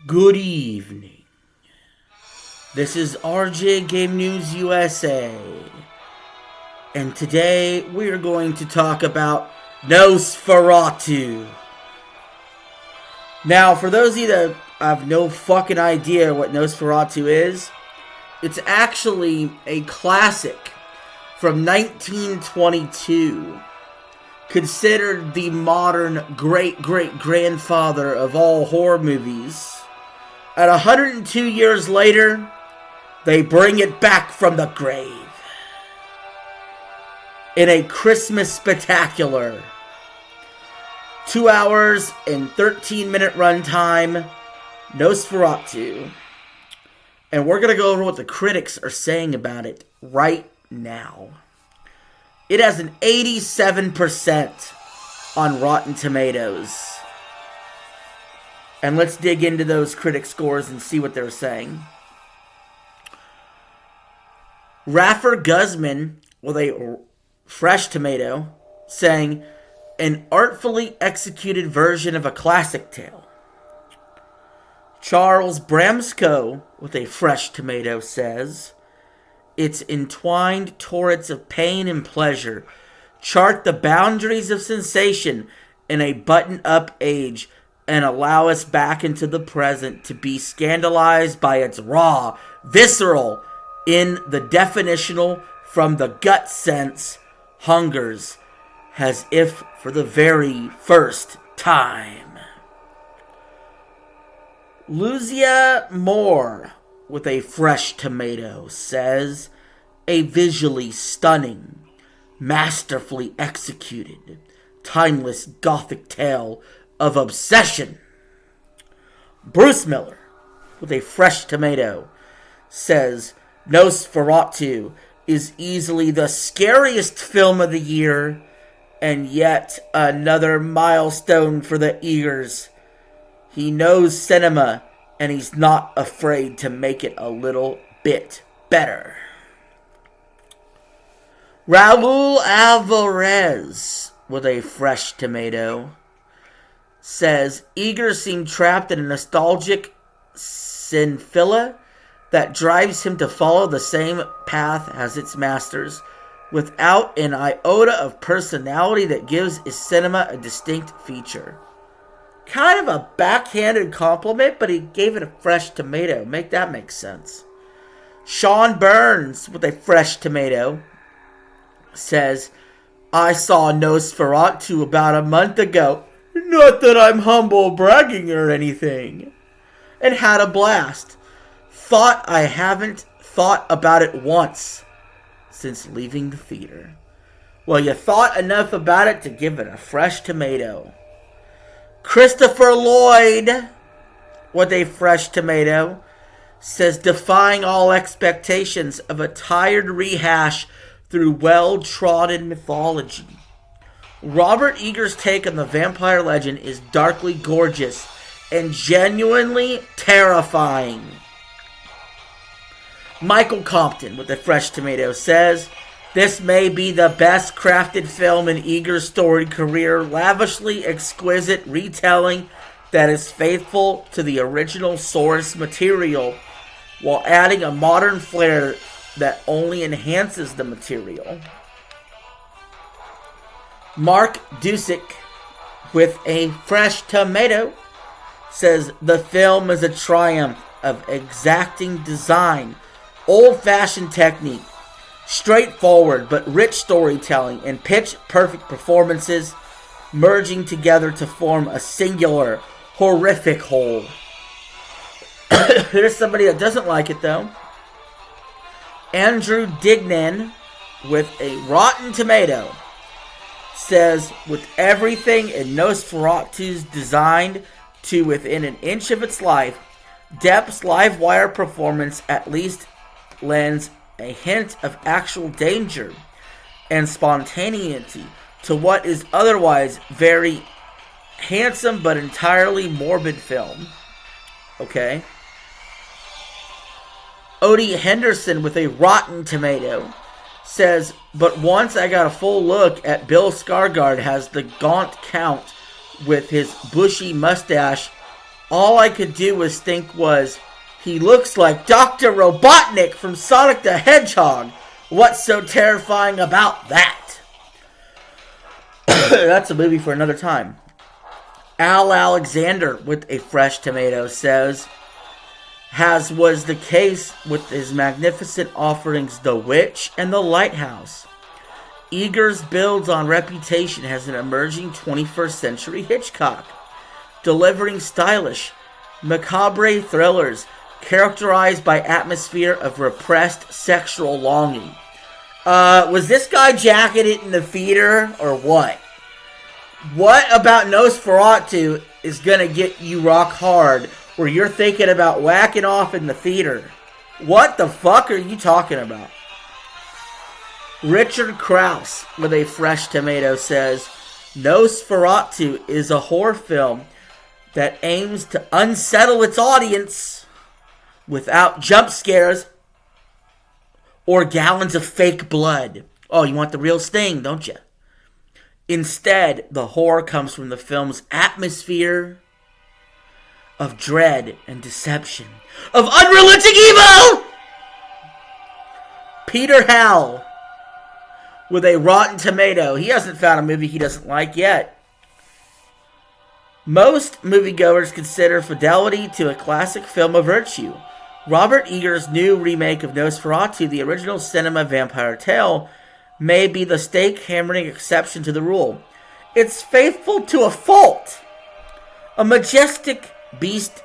Good evening. This is RJ Game News USA. And today we are going to talk about Nosferatu. Now, for those of you that have no fucking idea what Nosferatu is, it's actually a classic from 1922. Considered the modern great-great-grandfather of all horror movies. At 102 years later, they bring it back from the grave. In a Christmas spectacular. 2 hours and 13-minute runtime, Nosferatu. And we're going to go over what the critics are saying about it right now. It has an 87% on Rotten Tomatoes. And let's dig into those critic scores and see what they're saying. Raffer Guzman, with a fresh tomato, saying, an artfully executed version of a classic tale. Charles Bramsco, with a fresh tomato, says, its entwined torrents of pain and pleasure chart the boundaries of sensation in a button-up age and allow us back into the present to be scandalized by its raw, visceral, in the definitional, from the gut sense, hungers, as if for the very first time. Luzia Moore, with a fresh tomato, says, a visually stunning, masterfully executed, timeless gothic tale of obsession. Bruce Miller, with a fresh tomato, says, Nosferatu is easily the scariest film of the year, and yet another milestone for the eagers. He knows cinema, and he's not afraid to make it a little bit better. Raul Alvarez, with a fresh tomato, says, eagers seem trapped in a nostalgic cinephilia that drives him to follow the same path as its masters, without an iota of personality that gives his cinema a distinct feature. Kind of a backhanded compliment, but he gave it a fresh tomato. Make that make sense. Sean Burns, with a fresh tomato, says, I saw Nosferatu about a month ago. Not that I'm humble bragging or anything. And had a blast. Thought I haven't thought about it once since leaving the theater. Well, you thought enough about it to give it a fresh tomato. Christopher Lloyd, with a fresh tomato, says, defying all expectations of a tired rehash through well-trodden mythology. Robert Eager's take on the vampire legend is darkly gorgeous and genuinely terrifying. Michael Compton, with a fresh tomato, says, this may be the best crafted film in Eager's storied career, lavishly exquisite retelling that is faithful to the original source material while adding a modern flair that only enhances the material. Mark Dusick, with a fresh tomato, says the film is a triumph of exacting design, old-fashioned technique, straightforward but rich storytelling, and pitch-perfect performances merging together to form a singular, horrific whole. There's somebody that doesn't like it, though. Andrew Dignan, with a rotten tomato, says, with everything in Nosferatu's designed to within an inch of its life, Depp's live wire performance at least lends a hint of actual danger and spontaneity to what is otherwise very handsome but entirely morbid film. Okay. Odie Henderson, with a rotten tomato, says, but once I got a full look at Bill Skarsgård as the gaunt count with his bushy mustache All I could do was think was, he looks like Dr. Robotnik from Sonic the Hedgehog. What's so terrifying about that? That's a movie for another time. Al Alexander with a fresh tomato says, as was the case with his magnificent offerings The Witch and The Lighthouse, Eggers builds on reputation as an emerging 21st century Hitchcock, delivering stylish, macabre thrillers characterized by atmosphere of repressed sexual longing. Was this guy jacketed in the theater or what? What about Nosferatu is gonna get you rock hard where you're thinking about whacking off in the theater? What the fuck are you talking about? Richard Krause with a fresh tomato says, Nosferatu is a horror film that aims to unsettle its audience without jump scares or gallons of fake blood. Oh, you want the real sting, don't you? Instead, the horror comes from the film's atmosphere of dread and deception, of unrelenting evil! Peter Howell with a rotten tomato. He hasn't found a movie he doesn't like yet. Most moviegoers consider fidelity to a classic film a virtue. Robert Eggers' new remake of Nosferatu, the original cinema vampire tale, may be the stake-hammering exception to the rule. It's faithful to a fault. A majestic beast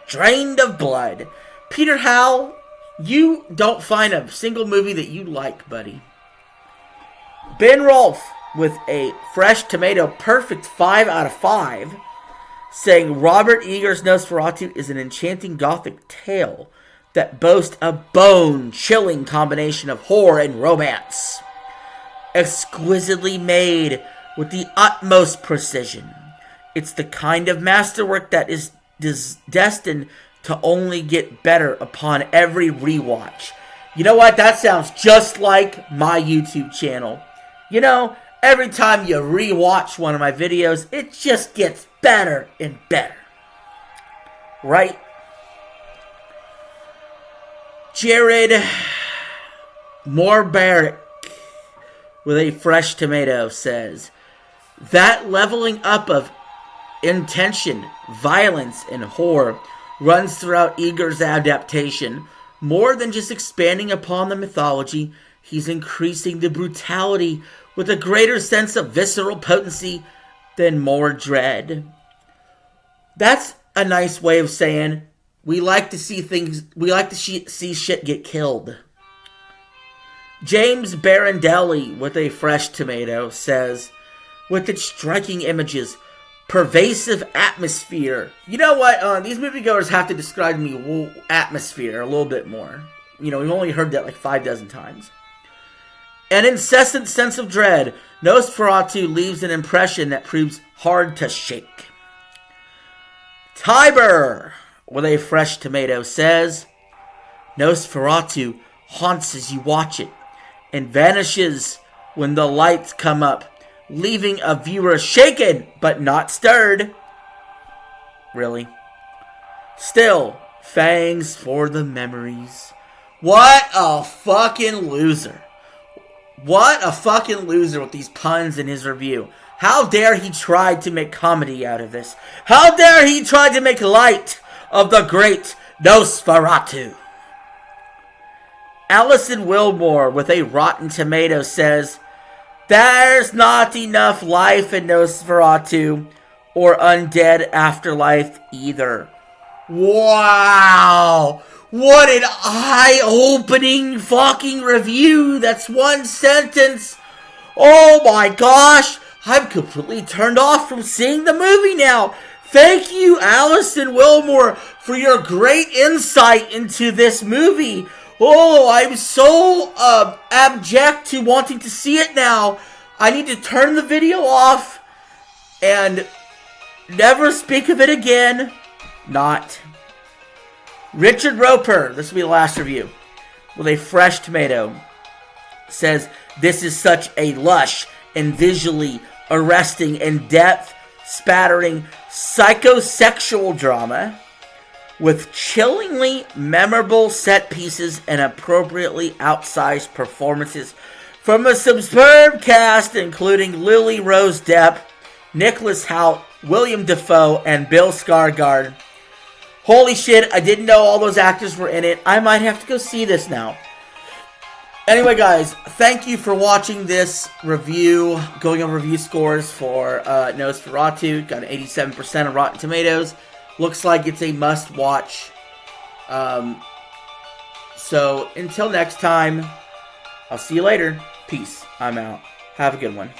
drained of blood. Peter Howell, you don't find a single movie that you like, buddy. Ben Rolfe with a fresh tomato, perfect 5 out of 5, saying Robert Eggers' Nosferatu is an enchanting gothic tale that boasts a bone-chilling combination of horror and romance. Exquisitely made with the utmost precision. It's the kind of masterwork that is destined to only get better upon every rewatch. You know what? That sounds just like my YouTube channel. You know, every time you rewatch one of my videos, it just gets better and better. Right? Jared Morbarek with a fresh tomato says, that leveling up of intention, violence, and horror runs throughout Eggers' adaptation. More than just expanding upon the mythology, he's increasing the brutality with a greater sense of visceral potency than more dread. That's a nice way of saying we like to see things, we like to see shit get killed. James Barandelli with a fresh tomato says, with its striking images, pervasive atmosphere. You know what? These moviegoers have to describe to me atmosphere a little bit more. You know, we've only heard that like 5 dozen times. An incessant sense of dread. Nosferatu leaves an impression that proves hard to shake. Tiber with a fresh tomato says, Nosferatu haunts as you watch it and vanishes when the lights come up, leaving a viewer shaken but not stirred. Really? Still, thanks for the memories. What a fucking loser. What a fucking loser with these puns in his review. How dare he try to make comedy out of this? How dare he try to make light of the great Nosferatu? Allison Wilmore with a rotten tomato says, there's not enough life in Nosferatu or undead afterlife either. Wow! What an eye-opening fucking review! That's one sentence! Oh my gosh! I'm completely turned off from seeing the movie now! Thank you, Allison Wilmore, for your great insight into this movie! Oh, I'm so abject to wanting to see it now. I need to turn the video off and never speak of it again. Not. Richard Roper, this will be the last review, with a fresh tomato, says, this is such a lush and visually arresting and depth spattering psychosexual drama with chillingly memorable set pieces and appropriately outsized performances from a superb cast including Lily Rose Depp, Nicholas Hoult, William Dafoe, and Bill Skarsgård. Holy shit, I didn't know all those actors were in it. I might have to go see this now. Anyway, guys, thank you for watching this review, going over review scores for Nosferatu. Got an 87% of Rotten Tomatoes. Looks like it's a must-watch. So, until next time, I'll see you later. Peace. I'm out. Have a good one.